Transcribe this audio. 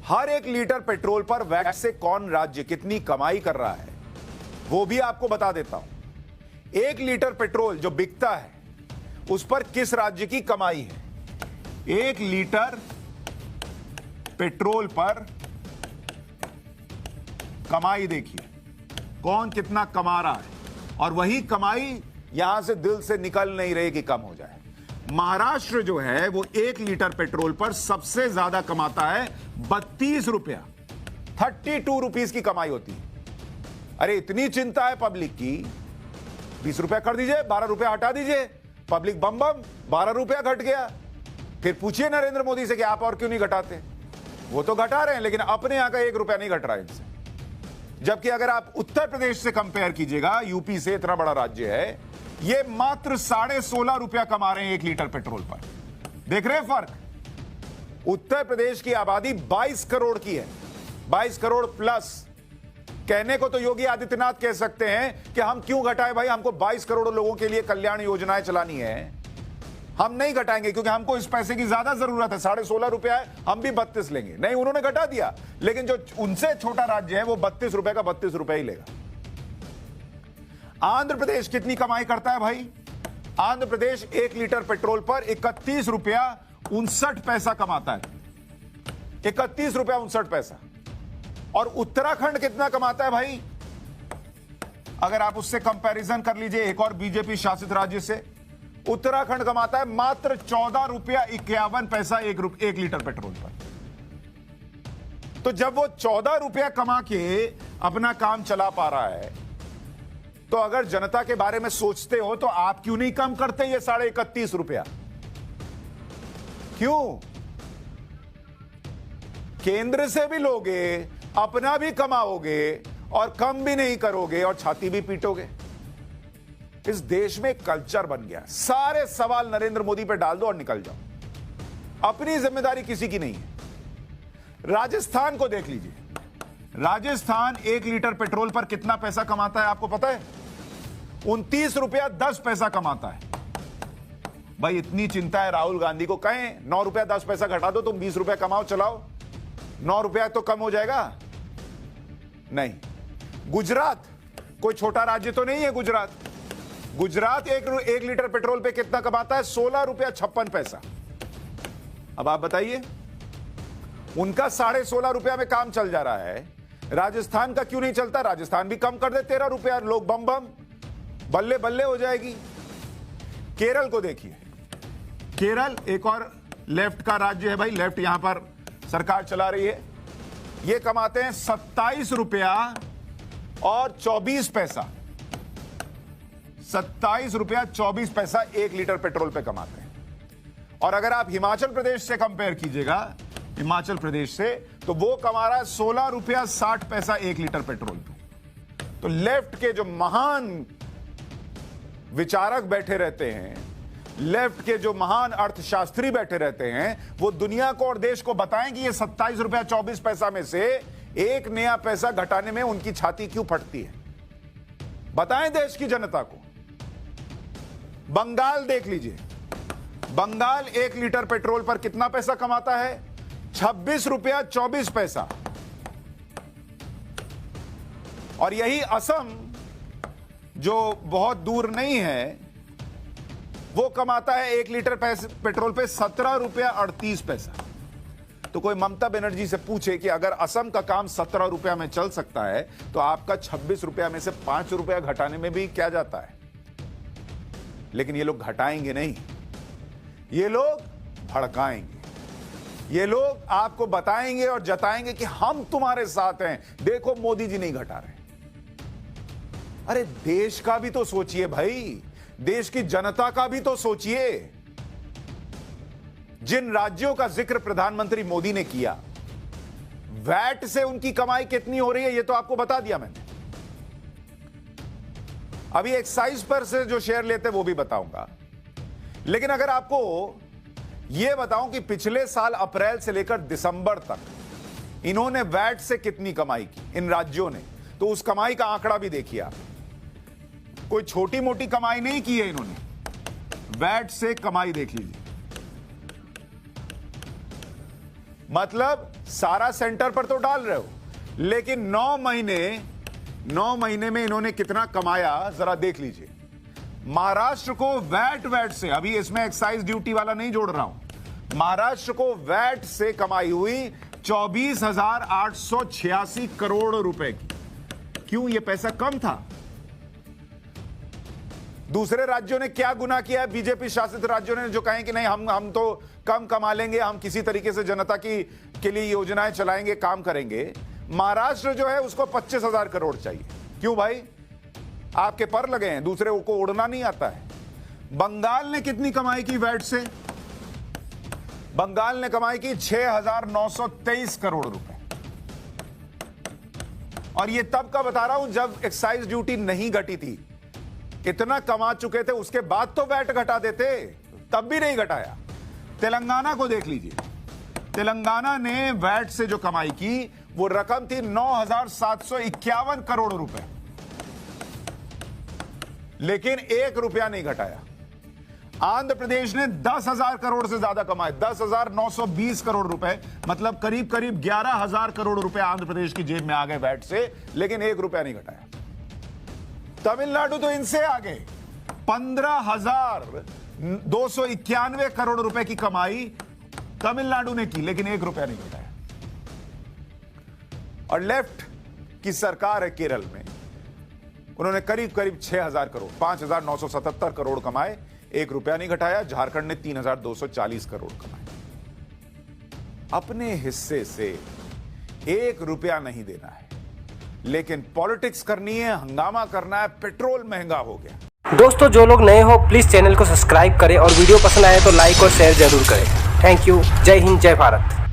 हर एक litre petrol पर VAT से कौन राज्य कितनी कमाई कर रहा है वो भी आपको बता देता हूं। 1 लीटर पेट्रोल जो बिकता है उस पर किस राज्य की कमाई है। 1 लीटर पेट्रोल पर कमाई देखिए, कौन कितना कमा रहा है, और वही कमाई यहां से दिल से निकल नहीं रही कि कम हो जाए। महाराष्ट्र जो है वो 1 लीटर पेट्रोल पर सबसे ज्यादा कमाता है, 32 रुपया, 32 रुपीज की कमाई होती है। अरे इतनी चिंता है पब्लिक की, 20 रुपया कर दीजिए, 12 रुपया हटा दीजिए, पब्लिक बम बम 12 रुपया घट गया। फिर पूछिए नरेंद्र मोदी से कि आप और क्यों नहीं घटाते। वो तो घटा रहे हैं लेकिन अपने यहां का 1 रुपया नहीं घट रहा है इनसे। जबकि अगर आप उत्तर प्रदेश से कंपेयर कीजिएगा, यूपी से, इतना बड़ा राज्य है, ये मात्र 16.5 रुपया कमा रहे हैं 1 लीटर पेट्रोल पर। देख रहे हैं फर्क। उत्तर प्रदेश की आबादी 22 करोड़ की है, 22 करोड़ प्लस। कहने को तो योगी आदित्यनाथ कह सकते हैं कि हम क्यों घटाएं भाई, हमको 22 करोड़ लोगों के लिए कल्याण योजनाएं चलानी है, हम नहीं घटाएंगे क्योंकि हमको इस पैसे की ज्यादा जरूरत है। 16.5 रुपया है, हम भी 32 लेंगे। नहीं, उन्होंने घटा दिया, लेकिन जो उनसे छोटा राज्य है वो 32 रुपए का 32 रुपए ही लेगा। आंध्र प्रदेश कितनी कमाई करता है भाई? आंध्र प्रदेश 1 लीटर पेट्रोल पर 31 रुपया 59 पैसा कमाता है, 31 रुपया 59 पैसा। और उत्तराखंड कितना कमाता है भाई? अगर आप उससे कंपैरिजन कर लीजिए एक और बीजेपी शासित राज्य से, उत्तराखंड कमाता है मात्र 14 रुपया 51 पैसा 1 लीटर पेट्रोल पर। तो जब वो 14 रुपया कमा के अपना काम चला पा रहा है, तो अगर जनता के बारे में सोचते हो तो आप क्यों नहीं कम करते ये 31.5 रुपया? क्यों? केंद्र से भी लोगे, अपना भी कमाओगे और कम भी नहीं करोगे और छाती भी पीटोगे। इस देश में कल्चर बन गया, सारे सवाल नरेंद्र मोदी पे डाल दो और निकल जाओ। अपनी जिम्मेदारी किसी की नहीं है। राजस्थान को देख लीजिए, राजस्थान 1 लीटर पेट्रोल पर कितना पैसा कमाता है आपको पता है? 29 रुपया 10 पैसा कमाता है। भाई इतनी चिंता है राहुल गांधी को, कहें 9 रुपया 10 पैसा घटा दो, तुम 20 रुपया कमाओ, चलाओ, 9 रुपया तो कम हो जाएगा। नहीं। गुजरात कोई छोटा राज्य तो नहीं है। गुजरात 1 लीटर पेट्रोल पे कितना कमाता है? 16 रुपया 56 पैसा। अब आप बताइए, उनका 16.5 रुपया में काम चल जा रहा है, राजस्थान का क्यों नहीं चलता? राजस्थान भी कम कर दे, 13 रुपया, लोग बम बम, बल्ले बल्ले हो जाएगी। केरल को देखिए, केरल एक और लेफ्ट का राज्य है भाई, लेफ्ट यहां पर सरकार चला रही है। ये कमाते हैं 27 रुपया और 24 पैसा, 27 रुपया 24 पैसा 1 लीटर पेट्रोल पे कमाते हैं। और अगर आप हिमाचल प्रदेश से कंपेयर कीजिएगा, हिमाचल प्रदेश से, तो वो कमा रहा है 16 रुपया 60 पैसा 1 लीटर पेट्रोल पे। तो लेफ्ट के जो महान विचारक बैठे रहते हैं, लेफ्ट के जो महान अर्थशास्त्री बैठे रहते हैं, वो दुनिया को और देश को बताएं कि ये 27 रुपया 24 पैसा में से 1 नया पैसा घटाने में उनकी छाती क्यों फटती है। बताएं देश की जनता को। बंगाल देख लीजिए, बंगाल 1 लीटर पेट्रोल पर कितना पैसा कमाता है? 26 रुपया 24 पैसा। और यही असम, जो बहुत दूर नहीं है, वो कमाता है 1 लीटर पेट्रोल पे 17 रुपया 38 पैसा। तो कोई ममता बनर्जी से पूछे कि अगर असम का काम 17 रुपया में चल सकता है, तो आपका 26 रुपया में से 5 रुपया घटाने में भी क्या जाता है? लेकिन ये लोग घटाएंगे नहीं, ये लोग भड़काएंगे, ये लोग आपको बताएंगे और जताएंगे कि हम तुम्हारे साथ हैं, देखो मोदी जी नहीं घटा रहे। अरे देश का भी तो सोचिए भाई, देश की जनता का भी तो सोचिए। जिन राज्यों का जिक्र प्रधानमंत्री मोदी ने किया, वैट से उनकी कमाई कितनी हो रही है ये तो आपको बता दिया मैंने। अभी एक्साइज पर से जो शेयर लेते वो भी बताऊंगा। लेकिन अगर आपको यह बताऊं कि पिछले साल अप्रैल से लेकर दिसंबर तक इन्होंने वैट से कितनी कमाई की इन राज्यों ने, तो उस कमाई का आंकड़ा भी देखिए आप। कोई छोटी मोटी कमाई नहीं की है इन्होंने, वैट से कमाई देख लीजिए। मतलब सारा सेंटर पर तो डाल रहे हो, लेकिन 9 महीने में इन्होंने कितना कमाया जरा देख लीजिए। महाराष्ट्र को वैट से, अभी इसमें एक्साइज ड्यूटी वाला नहीं जोड़ रहा हूं, महाराष्ट्र को वैट से कमाई हुई 24,886 करोड़ रुपए की। क्यों? ये पैसा कम था। दूसरे राज्यों ने क्या गुनाह किया है? बीजेपी शासित राज्यों ने जो कहें कि नहीं हम तो कम कमा लेंगे, हम किसी तरीके से जनता के लिए योजनाएं चलाएंगे, काम करेंगे। महाराष्ट्र जो है उसको 25,000 करोड़ चाहिए। क्यों भाई? आपके पर लगे हैं, दूसरे को उड़ना नहीं आता है। बंगाल ने कितनी कमाई की वैट से? बंगाल ने कमाई की 6,923 करोड़ रुपए। और ये तब का बता रहा हूं जब एक्साइज ड्यूटी नहीं घटी थी। इतना कमा चुके थे, उसके बाद तो वैट घटा देते, तब भी नहीं घटाया। तेलंगाना को देख लीजिए, तेलंगाना ने वैट से जो कमाई की वो रकम थी 9,751 करोड़ रुपए, लेकिन 1 रुपया नहीं घटाया। आंध्र प्रदेश ने 10,000 करोड़ से ज्यादा कमाए, 10,920 करोड़ रुपए, मतलब करीब करीब 11,000 करोड़ रुपए आंध्र प्रदेश की जेब में आ गए वैट से, लेकिन 1 रुपया नहीं घटाया। तमिलनाडु तो इनसे आगे 15,291 करोड़ रुपए की कमाई तमिलनाडु ने की, लेकिन 1 रुपया नहीं घटाया। और लेफ्ट की सरकार है केरल में, उन्होंने करीब करीब 6,000 करोड़, 5,977 करोड़ कमाए, 1 रुपया नहीं घटाया। झारखंड ने 3,240 करोड़ कमाए। अपने हिस्से से 1 रुपया नहीं देना है, लेकिन पॉलिटिक्स करनी है, हंगामा करना है। पेट्रोल महंगा हो गया। दोस्तों, जो लोग नए हो प्लीज चैनल को सब्सक्राइब करें और वीडियो पसंद आए तो लाइक और शेयर जरूर करें। Thank you. जय हिंद, जय भारत।